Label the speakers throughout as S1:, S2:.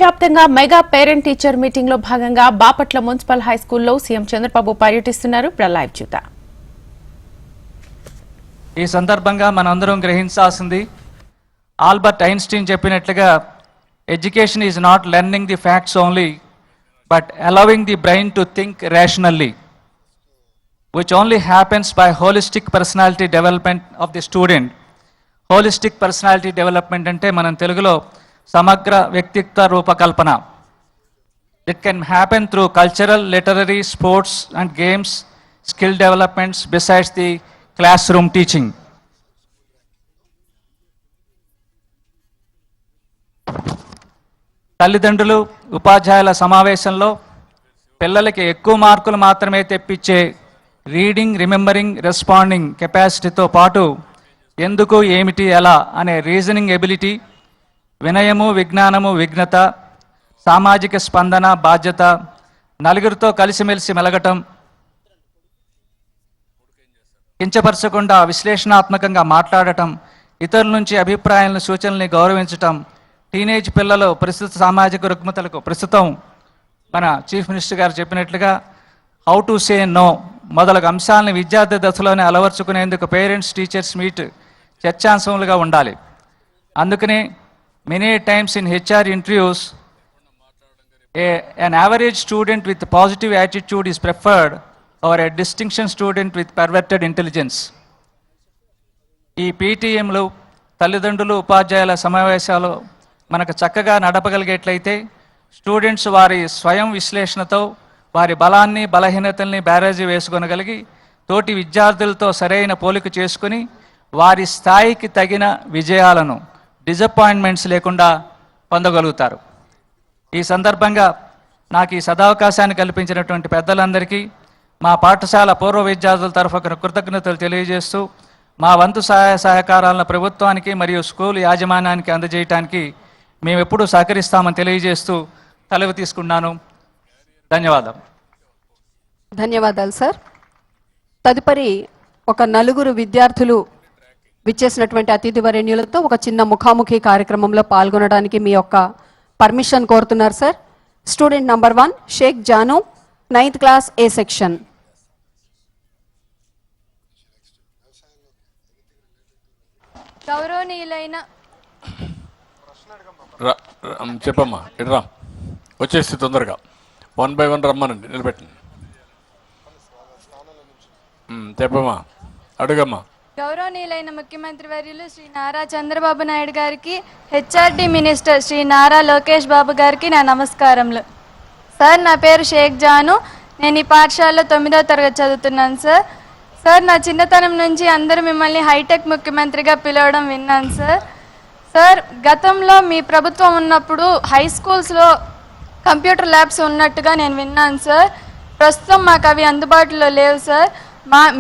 S1: వ్యాప్తంగా mega parent teacher meeting లో భాగంగా బాపట్ల మున్సిపల్ హై స్కూల్లో సీఎం చంద్రబాబు పర్యటిస్తున్నారు. లైవ్ చూద్దాం.
S2: ఈ సందర్భంగా మనందరం గ్రహించాల్సింది ఆల్బర్ట్ ఐన్స్టీన్ చెప్పినట్లుగా education is not learning the facts only but allowing the brain to think rationally which only happens by holistic personality development of the student. Holistic personality development ante మనం తెలుగులో సమగ్ర వ్యక్తిత్వ రూపకల్పన. It can happen through cultural, literary, sports and games, skill developments besides the classroom teaching. తల్లిదండ్రులు ఉపాధ్యాయుల సమావేశంలో పిల్లలకి ఎక్కువ మార్కులు మాత్రమే తెప్పించే రీడింగ్, రిమెంబరింగ్, రెస్పాండింగ్ కెపాసిటీతో పాటు ఎందుకు, ఏమిటి, ఎలా అనే రీజనింగ్ ఎబిలిటీ, వినయము, విజ్ఞానము, విఘ్నత, సామాజిక స్పందన, బాధ్యత, నలుగురితో కలిసిమెలిసి మెలగటం, కించపరచకుండా విశ్లేషణాత్మకంగా మాట్లాడటం, ఇతరుల నుంచి అభిప్రాయాలను, సూచనల్ని గౌరవించటం, టీనేజ్ పిల్లలు ప్రస్తుత సామాజిక రుగ్మతలకు ప్రస్తుతం మన చీఫ్ మినిస్టర్ గారు చెప్పినట్లుగా హౌ టు సే నో మొదలగు అంశాలను విద్యార్థి దశలోనే అలవర్చుకునేందుకు పేరెంట్స్ టీచర్స్ మీట్ చర్చాంశములుగా ఉండాలి. అందుకనే many times in HR interviews an average student with positive attitude is preferred over a distinction student with perverted intelligence. ఈ పీటీఎంలు, తల్లిదండ్రులు, ఉపాధ్యాయుల సమావేశాలు మనకు చక్కగా నడపగలిగేట్లయితే స్టూడెంట్స్ వారి స్వయం విశ్లేషణతో వారి బలాన్ని, బలహీనతల్ని బ్యారేజీ వేసుకొనగలిగి తోటి విద్యార్థులతో సరైన పోలిక చేసుకుని వారి స్థాయికి తగిన విజయాలను, డిసప్పాయింట్మెంట్స్ లేకుండా పొందగలుగుతారు. ఈ సందర్భంగా నాకు ఈ సదావకాశాన్ని కల్పించినటువంటి పెద్దలందరికీ మా పాఠశాల పూర్వ విద్యార్థుల తరఫు కృతజ్ఞతలు తెలియజేస్తూ మా వంతు సహాయ సహకారాలను ప్రభుత్వానికి మరియు స్కూల్ యాజమాన్యానికి అందజేయడానికి మేము ఎప్పుడూ సహకరిస్తామని తెలియజేస్తూ సెలవు తీసుకున్నాను. ధన్యవాదాలు.
S3: ధన్యవాదాలు సార్. తదుపరి ఒక నలుగురు విద్యార్థులు విచ్చేసినటువంటి అతిథి వరేణ్యులతో ఒక చిన్న ముఖాముఖి కార్యక్రమంలో పాల్గొనడానికి మీ యొక్క పర్మిషన్ కోరుతున్నారు sir. Student number 1 Shaik Janu, 9th class A section.
S4: గౌరవనీయులైన
S5: చెప్పమ్మా, ఇట్రా వచ్చేసి తొందరగా 1 by 1 రమ్మనండి, నిలబెట్టండి. చెప్పమ్మా, అడుగమ్మా.
S4: గౌరవనీయులైన ముఖ్యమంత్రి వర్యులు శ్రీ నారా చంద్రబాబు నాయుడు గారికి, హెచ్ఆర్డి మినిస్టర్ శ్రీ నారా లోకేష్ బాబు గారికి నా నమస్కారములు. సార్, నా పేరు షేక్ జాను. నేను ఈ పాఠశాలలో 9వ తరగతి చదువుతున్నాను సార్. సార్, నా చిన్నతనం నుంచి అందరూ మిమ్మల్ని హైటెక్ ముఖ్యమంత్రిగా పిలవడం విన్నాను సార్. సార్, గతంలో మీ ప్రభుత్వం ఉన్నప్పుడు హై స్కూల్స్లో కంప్యూటర్ ల్యాబ్స్ ఉన్నట్టుగా నేను విన్నాను సార్. ప్రస్తుతం మాకు అవి అందుబాటులో లేవు సార్.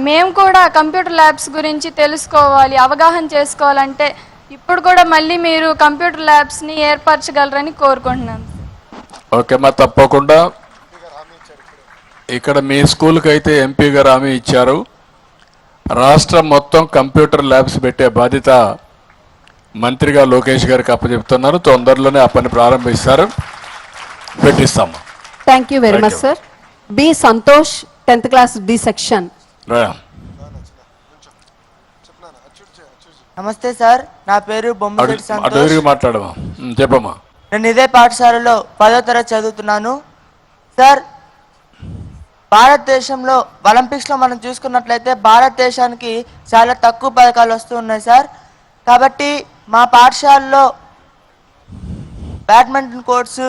S4: మేము కూడా కంప్యూటర్ ల్యాబ్స్ గురించి తెలుసుకోవాలి, అవగాహన చేసుకోవాలంటే ఇప్పుడు కూడా మళ్ళీ మీరు కంప్యూటర్ ల్యాబ్స్ని ఏర్పరచగలరని కోరుకుంటున్నాను.
S5: ఓకేమ్మా, తప్పకుండా. ఇక్కడ మీ స్కూల్కి అయితే ఎంపీ గారు హామీ ఇచ్చారు. రాష్ట్రం మొత్తం కంప్యూటర్ ల్యాబ్స్ పెట్టే బాధ్యత మంత్రిగా లోకేష్ గారికి అప్పచెప్తున్నారు. తొందరలోనే ఆ పని ప్రారంభిస్తారు, పెట్టిస్తాము.
S3: Thank you very much sir. B Santosh, 10th class B section.
S6: నమస్తే సార్, నా పేరు బొమ్మశెట్టి సంతోష్.
S5: మాట్లాడమా, చెప్పమ్మా.
S6: నేను ఇదే పాఠశాలలో 10వ తరగతి చదువుతున్నాను సార్. భారతదేశంలో ఒలింపిక్స్లో మనం చూసుకున్నట్లయితే భారతదేశానికి చాలా తక్కువ పథకాలు వస్తూ ఉన్నాయి సార్. కాబట్టి మా పాఠశాలలో బ్యాడ్మింటన్ కోర్ట్స్,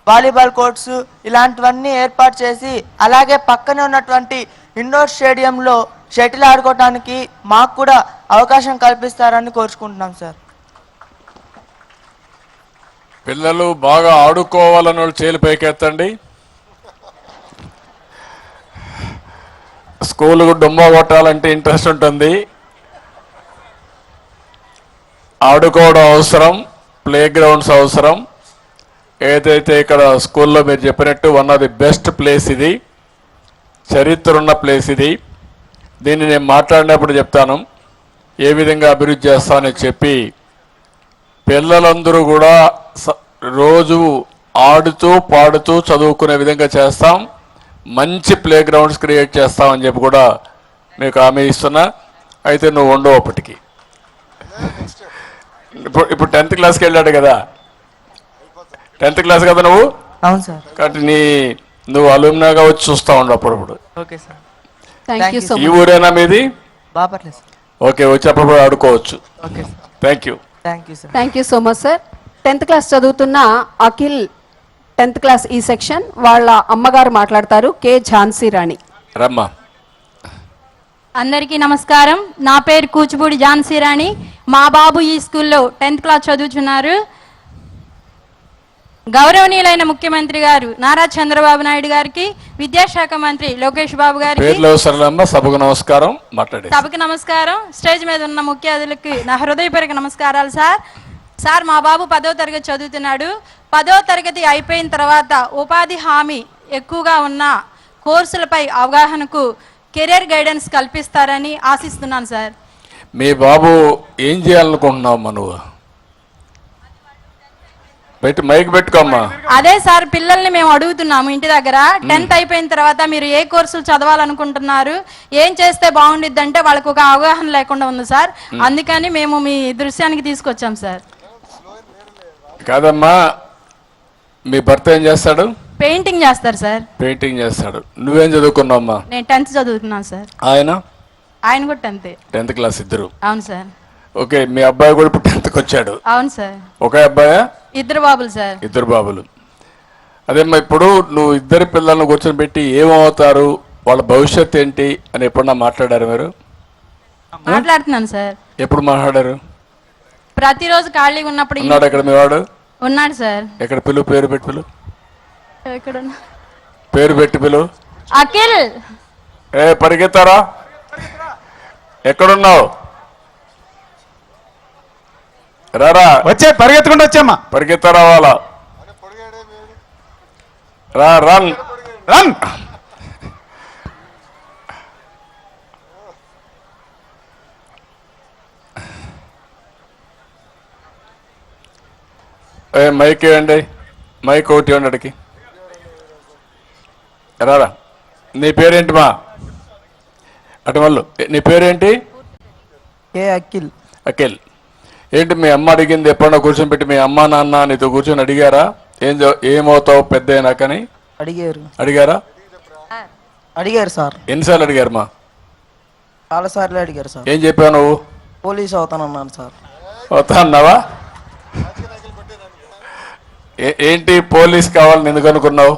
S6: వాలీబాల్ కోర్ట్స్ ఇలాంటివన్నీ ఏర్పాటు చేసి, అలాగే పక్కనే ఉన్నటువంటి ఇండోర్ స్టేడియంలో షటిల్ ఆడుకోవడానికి మాకు కూడా అవకాశం కల్పిస్తారని కోరుకుంటున్నాం సార్.
S5: పిల్లలు బాగా ఆడుకోవాలని వాళ్ళు చేలు పైకెత్తండి. స్కూలుకు డుమ్మా కొట్టాలంటే ఇంట్రెస్ట్ ఉంటుంది, ఆడుకోవడం అవసరం, ప్లే గ్రౌండ్స్ అవసరం. ఏదైతే ఇక్కడ స్కూల్లో మీరు చెప్పినట్టు one of the best place ఇది, చరిత్ర ఉన్న ప్లేస్ ఇది. దీన్ని నేను మాట్లాడినప్పుడు చెప్తాను ఏ విధంగా అభివృద్ధి చేస్తానని చెప్పి పిల్లలందరూ కూడా రోజు ఆడుతూ పాడుతూ చదువుకునే విధంగా చేస్తాం. మంచి ప్లే గ్రౌండ్స్ క్రియేట్ చేస్తామని చెప్పి కూడా మీకు హామీ ఇస్తున్నా. అయితే నువ్వు ఉండవు అప్పటికి. ఇప్పుడు 10th క్లాస్కి వెళ్ళాడు కదా, 10th క్లాస్ కదా నువ్వు.
S6: అవును సార్.
S5: కాబట్టి నువ్వు అలుమ్నాగా వచ్చి చూస్తూ ఉండు అప్పుడప్పుడు.
S6: Okay sir.
S3: Thank you so
S5: ఈ
S3: మచ్.
S5: ఊరేనా మీది?
S6: బాపట్ల సార్.
S5: ఓకే, వచ్చి అప్పుడప్పుడు ఆడుకోవచ్చు.
S6: Okay sir.
S5: Thank you.
S6: Thank you sir.
S3: Thank you so much sir. 10th class చదువుతున్న అఖిల్ 10th క్లాస్ ఈ సెక్షన్ వాళ్ళ అమ్మగారు మాట్లాడతారు. కె ఝాన్సీ రాణి.
S5: రమ్మా.
S7: అందరికీ నమస్కారం. నా పేరు కూచిపూడి ఝాన్సీ రాణి. మా బాబు ఈ స్కూల్లో 10th క్లాస్ చదువుతున్నారు. గౌరవనీయులైన ముఖ్యమంత్రి గారు నారా చంద్రబాబు నాయుడు గారికి, విద్యాశాఖ మంత్రి లోకేష్ బాబు గారికి,
S5: పేర్లు అవసరం, సభకు నమస్కారం. మాట్లాడే
S7: సభకు నమస్కారం. స్టేజ్ మీద ఉన్న ముఖ్య అతిథులకి నా హృదయపూర్వక నమస్కారాలు సార్. సార్, మా బాబు 10వ తరగతి చదువుతున్నాడు. 10వ తరగతి అయిపోయిన తర్వాత ఉపాధి హామీ ఎక్కువగా ఉన్న కోర్సులపై అవగాహనకు కెరీర్ గైడెన్స్ కల్పిస్తారని ఆశిస్తున్నాను సార్.
S5: మీ బాబు ఏం చేయాలనుకుంటున్నావు నువ్వు? మైక్ పెట్టుకోమ్మా.
S7: అదే సార్, పిల్లల్ని మేము అడుగుతున్నాము ఇంటి దగ్గర. 10th అయిపోయిన తర్వాత మీరు ఏ కోర్సులు చదవాలనుకుంటున్నారు, ఏం చేస్తే బాగుండిద్ది అంటే వాళ్ళకు ఒక అవగాహన లేకుండా ఉంది సార్. అందుకని మేము మీ దృశ్యానికి తీసుకొచ్చాం సార్.
S5: కాదమ్మా, మీ భర్త ఏం చేస్తాడు?
S7: పెయింటింగ్ చేస్తారు సార్.
S5: పెయింటింగ్ చేస్తాడు. నువ్వేం చదువుకున్నావమ్మా?
S7: నేను 10th చదువుతున్నాను సార్.
S5: ఆయన
S7: కూడా 10th.
S5: 10th క్లాస్ ఇద్దరు.
S7: అవును సార్.
S5: ఓకే, మీ అబ్బాయి కూడా ఇప్పుడు 10th వచ్చాడు.
S7: అవును సార్.
S5: ఒకే అబ్బాయా?
S7: ఇద్దరు బాబులు సార్.
S5: ఇద్దరు బాబులు. అదేమ్మా, ఇప్పుడు నువ్వు ఇద్దరి పిల్లలను కూర్చొని పెట్టి ఏమవుతారు, వాళ్ళ భవిష్యత్తు ఏంటి అని ఎప్పుడన్నా మాట్లాడారు మీరు?
S7: మాట్లాడుతున్నాను సార్.
S5: ఎప్పుడు మాట్లాడారు?
S7: ప్రతిరోజు ఖాళీగా ఉన్నప్పుడు.
S5: ఉన్నాడు ఎక్కడ మీ వాడు?
S7: ఉన్నాడు సార్.
S5: ఎక్కడ? పేరు పెట్టి పిలు.
S7: ఎక్కడ?
S5: పేరు పెట్టి పిలు.
S7: అఖిల్.
S5: పరిగెత్తారా? ఎక్కడున్నావు? రారా.
S8: వచ్చే పరిగెత్తుకుంటూ వచ్చామ్మా.
S5: పరిగెత్తారా వాళ్ళ. Run
S8: run.
S5: మైక్ ఇవ్వండి. మైక్ ఒకటి ఇవ్వండి అడిగి. రారా. నీ పేరేంటి మా? అటు వాళ్ళు. నీ పేరేంటి?
S6: అఖిల్.
S5: అఖిల్. ఏంటి మీ అమ్మ అడిగింది? ఎప్పుడన్నా కూర్చొని పెట్టి మీ అమ్మ నాన్న నీతో కూర్చొని అడిగారా ఏమవుతావు పెద్ద అయినాకని? అడిగారా?
S6: అడిగారు సార్.
S5: ఎన్నిసార్లు అడిగారు మా?
S6: చాలా సార్లు అడిగారు సార్.
S5: ఏం చెప్పావు నువ్వు?
S6: పోలీస్ అవుతానన్నాను సార్.
S5: అవుతా అన్నావా? ఏంటి పోలీస్ కావాలని ఎందుకు అనుకున్నావు?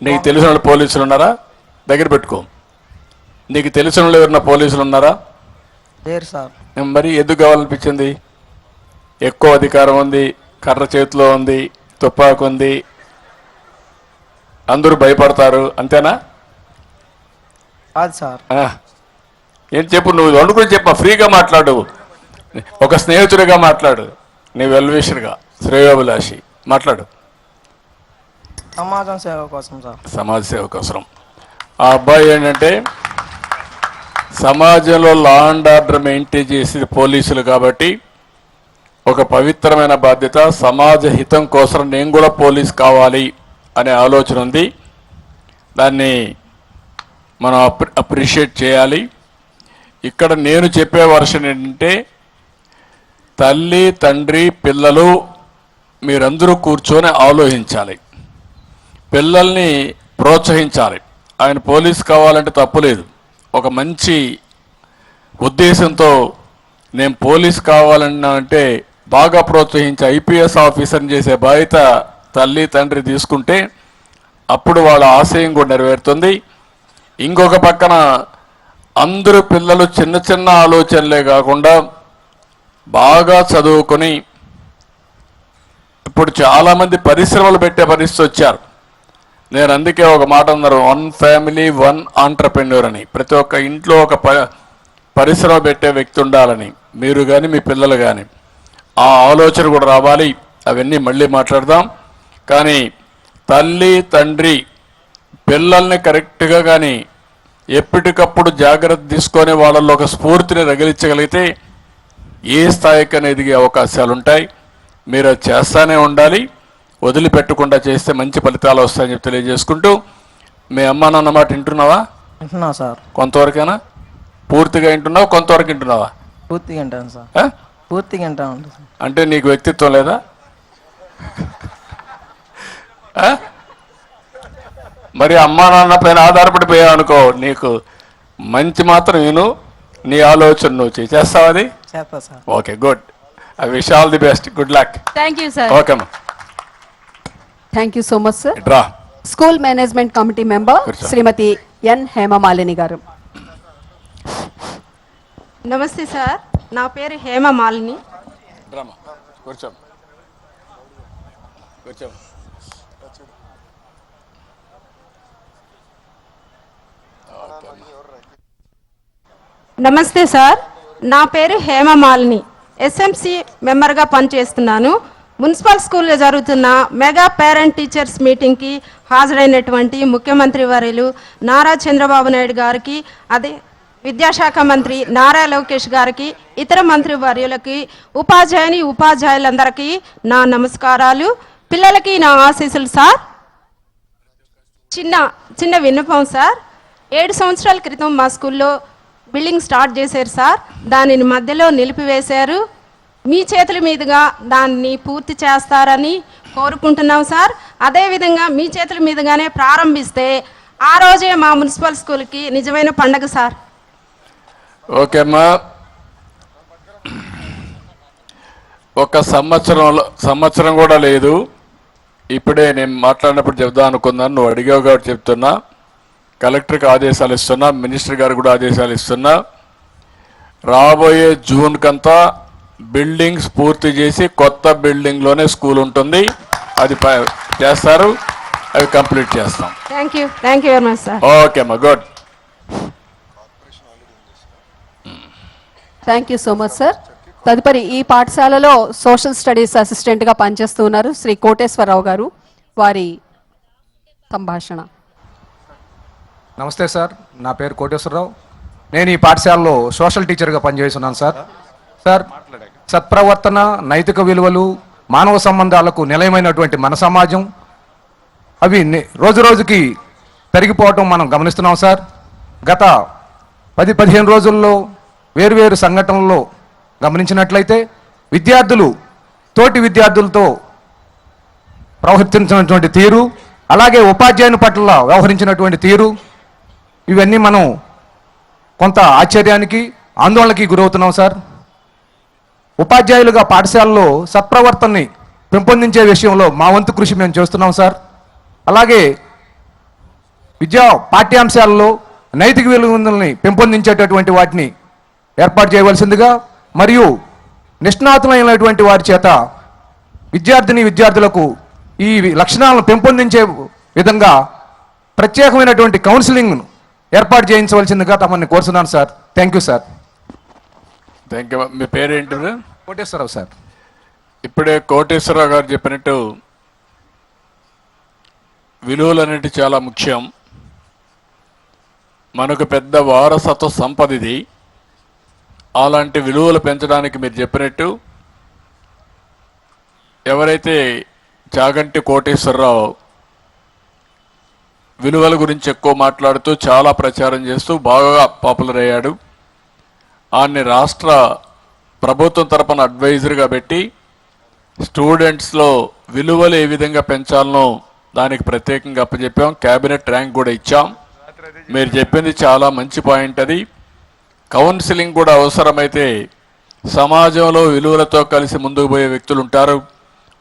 S5: నీకు తెలిసిన వాళ్ళు పోలీసులు ఉన్నారా? దగ్గర పెట్టుకో. నీకు తెలిసిన వాళ్ళు ఎవరన్నా పోలీసులు ఉన్నారా?
S6: లేరు సార్.
S5: మరి ఎందుకు కావాలనిపించింది? ఎక్కువ అధికారం ఉంది, కర్ర చేతిలో ఉంది, తుపాకు ఉంది, అందరూ భయపడతారు, అంతేనా?
S6: కాదు సార్.
S5: ఏంటి చెప్పు, నువ్వు వండుకుని చెప్పా. ఫ్రీగా మాట్లాడు, ఒక స్నేహితుడిగా మాట్లాడు, నీ వెల్విషర్గా, శ్రేయోభిలాషి మాట్లాడు.
S6: సమాజం సేవ కోసం సార్.
S5: సమాజ సేవ కోసం. ఆ అబ్బాయి ఏంటంటే సమాజంలో లా అండ్ ఆర్డర్ మెయింటైన్ చేసేది పోలీసులు కాబట్టి ఒక పవిత్రమైన బాధ్యత. సమాజ హితం కోసం నేను కూడా పోలీస్ కావాలి అనే ఆలోచన ఉంది. దాన్ని మనం అప్రిషియేట్ చేయాలి. ఇక్కడ నేను చెప్పే వర్షన్ ఏంటంటే, తల్లి తండ్రి పిల్లలు మీరందరూ కూర్చొని ఆలోచించాలి, పిల్లల్ని ప్రోత్సహించాలి. ఆయన పోలీస్ కావాలంటే తప్పులేదు. ఒక మంచి ఉద్దేశంతో నేను పోలీస్ కావాలన్నా అంటే బాగా ప్రోత్సహించి ఐపీఎస్ ఆఫీసర్ని చేసే బాధ్యత తల్లి తండ్రి తీసుకుంటే అప్పుడు వాళ్ళ ఆశయం కూడా నెరవేరుతుంది. ఇంకొక పక్కన అందరూ పిల్లలు చిన్న చిన్న ఆలోచనలే కాకుండా బాగా చదువుకొని ఇప్పుడు చాలామంది పరిశ్రమలు పెట్టే పరిస్థితి వచ్చారు. నేను అందుకే ఒక మాట అన్నారు, 1 ఫ్యామిలీ 1 ఆంటర్ప్రెన్యూర్ అని. ప్రతి ఒక్క ఇంట్లో ఒక పరిశ్రమ పెట్టే వ్యక్తి ఉండాలని, మీరు కానీ మీ పిల్లలు కానీ. ఆ ఆలోచన కూడా రావాలి. అవన్నీ మళ్ళీ మాట్లాడదాం. కానీ తల్లి తండ్రి పిల్లల్ని కరెక్ట్గా కానీ ఎప్పటికప్పుడు జాగ్రత్త తీసుకొని వాళ్ళల్లో ఒక స్ఫూర్తిని రగిలించగలిగితే ఏ స్థాయికైనా ఎదిగే అవకాశాలు ఉంటాయి. మీరు అది చేస్తానే ఉండాలి, వదిలిపెట్టకుండా చేస్తే మంచి ఫలితాలు వస్తాయని చెప్పి తెలియజేసుకుంటూ, మీ అమ్మ నాన్న మాట వింటున్నావా?
S6: వింటున్నా సార్.
S5: కొంతవరకైనా? పూర్తిగా వింటున్నావా, కొంతవరకు వింటున్నావా?
S6: పూర్తిగా వింటాను సార్.
S5: ఆ?
S6: పూర్తిగా వింటాను సార్.
S5: అంటే నీకు వ్యక్తిత్వం లేదా? ఆ? మరి అమ్మా నాన్న పైన ఆధారపడిపోయావు అనుకో, నీకు మంచి మాత్రం విను, నీ ఆలోచన నువ్వు చేస్తావు. అది
S6: చేస్తా sir.
S5: Okay, good. I wish all the best, good luck.
S7: Thank you sir.
S5: Okay అమ్మా,
S3: thank you so much sir.
S5: రా.
S3: స్కూల్ మేనేజ్మెంట్ కమిటీ మెంబర్
S5: కూర్చో.
S3: శ్రీమతి ఎన్ హేమమాలిని గారు.
S9: నమస్తే సార్, నా పేరు హేమ మాలిని.
S5: రామ్మా, కూర్చో కూర్చో.
S9: నమస్తే సార్, నా పేరు హేమ మాలిని. ఎస్ఎంసి మెంబర్గా పనిచేస్తున్నాను. మున్సిపల్ స్కూల్లో జరుగుతున్న మెగా పేరెంట్ టీచర్స్ మీటింగ్కి హాజరైనటువంటి ముఖ్యమంత్రి వర్యులు నారా చంద్రబాబు నాయుడు గారికి, అదే విద్యాశాఖ మంత్రి నారా లోకేష్ గారికి, ఇతర మంత్రి వర్యులకి, ఉపాధ్యాయులందరికీ నా నమస్కారాలు. పిల్లలకి నా ఆశీస్సులు సార్. చిన్న విన్నపం సార్. 7 సంవత్సరాల క్రితం మా స్కూల్లో బిల్డింగ్ స్టార్ట్ చేశారు సార్. దానిని మధ్యలో నిలిపివేశారు. మీ చేతుల మీదుగా దాన్ని పూర్తి చేస్తారని కోరుకుంటున్నాం సార్. అదేవిధంగా మీ చేతుల మీదుగానే ప్రారంభిస్తే ఆ రోజే మా మున్సిపల్ స్కూల్కి నిజమైన పండగ సార్.
S5: ఓకే అమ్మా, ఒక సంవత్సరం కూడా లేదు. ఇప్పుడే నేను మాట్లాడినప్పుడు చెప్దాం అనుకున్నాను, నువ్వు అడిగావు కాబట్టి చెప్తున్నా. కలెక్టర్కి ఆదేశాలు ఇస్తున్నా, మినిస్టర్ గారు కూడా ఆదేశాలు ఇస్తున్నా. రాబోయే జూన్ కంతా బిల్డింగ్స్ పూర్తి చేసి కొత్త బిల్డింగ్లోనే స్కూల్ ఉంటుంది, అది చేస్తారు, అవి కంప్లీట్ చేస్తాం.
S9: Thank you very much sir.
S5: Okay అమ్మా, good.
S3: Thank you so much sir. తదుపరి ఈ పాఠశాలలో సోషల్ స్టడీస్ అసిస్టెంట్గా పనిచేస్తూ ఉన్నారు శ్రీ కోటేశ్వరరావు గారు. వారి సంభాషణ.
S8: నమస్తే సార్, నా పేరు కోటేశ్వరరావు. నేను ఈ పాఠశాలలో సోషల్ టీచర్గా పనిచేస్తున్నాను సార్. సార్, సత్ప్రవర్తన, నైతిక విలువలు, మానవ సంబంధాలకు నిలయమైనటువంటి మన సమాజం, అవి రోజు రోజుకి పెరిగిపోవటం మనం గమనిస్తున్నాం సార్. గత 10-15 రోజుల్లో వేరువేరు సంఘటనల్లో గమనించినట్లయితే విద్యార్థులు తోటి విద్యార్థులతో ప్రవర్తించినటువంటి తీరు, అలాగే ఉపాధ్యాయుని పట్ల వ్యవహరించినటువంటి తీరు, ఇవన్నీ మనం కొంత ఆశ్చర్యానికి, ఆందోళనకి గురవుతున్నాం సార్. ఉపాధ్యాయులుగా పాఠశాలలో సత్ప్రవర్తనని పెంపొందించే విషయంలో మా వంతు కృషి మేము చేస్తున్నాం సార్. అలాగే పాఠ్యాంశాలలో నైతిక విలువలని పెంపొందించేటటువంటి వాటిని ఏర్పాటు చేయవలసిందిగా, మరియు నిష్ణాతులైనటువంటి వారి చేత విద్యార్థులకు ఈ లక్షణాలను పెంపొందించే విధంగా ప్రత్యేకమైనటువంటి కౌన్సిలింగ్ను ఏర్పాటు చేయించవలసిందిగా తమని కోరుతున్నాను sir. Thank you sir.
S5: Thank you. మీ పేరేంటి?
S8: కోటేశ్వరరావు సార్.
S5: ఇప్పుడే కోటేశ్వరరావు గారు చెప్పినట్టు విలువలు అనేవి చాలా ముఖ్యం. మనకు పెద్ద వారసత్వ సంపద ఇది. అలాంటి విలువలు పెంచడానికి మీరు చెప్పినట్టు ఎవరైతే చాగంటి కోటేశ్వరరావు విలువల గురించి ఎక్కువ మాట్లాడుతూ చాలా ప్రచారం చేస్తూ బాగా పాపులర్ అయ్యాడు. ఆయన్ని రాష్ట్ర ప్రభుత్వం తరపున అడ్వైజర్గా పెట్టి స్టూడెంట్స్లో విలువలు ఏ విధంగా పెంచాలనో దానికి ప్రత్యేకంగా అప్పచెప్పాం. క్యాబినెట్ ర్యాంక్ కూడా ఇచ్చాం. మీరు చెప్పింది చాలా మంచి పాయింట్. అది కౌన్సిలింగ్ కూడా అవసరమైతే సమాజంలో విలువలతో కలిసి ముందుకు పోయే వ్యక్తులు ఉంటారు,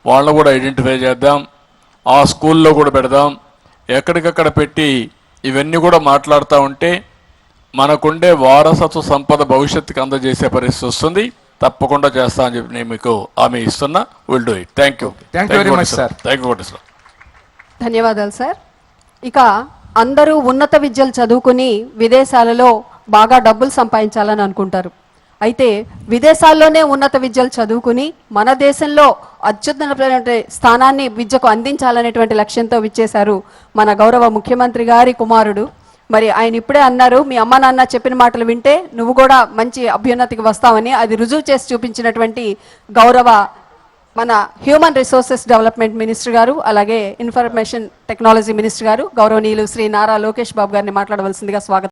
S5: వాళ్ళను కూడా ఐడెంటిఫై చేద్దాం, ఆ స్కూల్లో కూడా పెడదాం. ఎక్కడికక్కడ పెట్టి ఇవన్నీ కూడా మాట్లాడుతూ ఉంటే మనకుండే వారసత్వ సంపద భవిష్యత్తుకి అందజేసే పరిస్థితి వస్తుంది. తప్పకుండా చేస్తా అని చెప్పి నేను మీకు హామీ ఇస్తున్నా. Will do it. Thank you.
S8: Thank you very much sir.
S5: Thank you Koteswararao.
S3: ధన్యవాదాలు సార్. ఇక అందరూ ఉన్నత విద్యలు చదువుకుని విదేశాలలో బాగా డబ్బులు సంపాదించాలని అనుకుంటారు. అయితే విదేశాల్లోనే ఉన్నత విద్యలు చదువుకుని మన దేశంలో అత్యున్నతమైన స్థానాన్ని విద్యకు అందించాలనేటువంటి లక్ష్యంతో విచ్చేశారు మన గౌరవ ముఖ్యమంత్రి గారి కుమారుడు. మరి ఆయన ఇప్పుడే అన్నారు, మీ అమ్మ నాన్న చెప్పిన మాటలు వింటే నువ్వు కూడా మంచి అభ్యున్నతికి వస్తావని. అది రుజువు చేసి చూపించినటువంటి గౌరవ మన హ్యూమన్ రిసోర్సెస్ డెవలప్మెంట్ మినిస్టర్ గారు అలాగే ఇన్ఫర్మేషన్ టెక్నాలజీ మినిస్టర్ గారు గౌరవనీయులు శ్రీ నారా లోకేష్ బాబు గారిని మాట్లాడవలసిందిగా స్వాగతం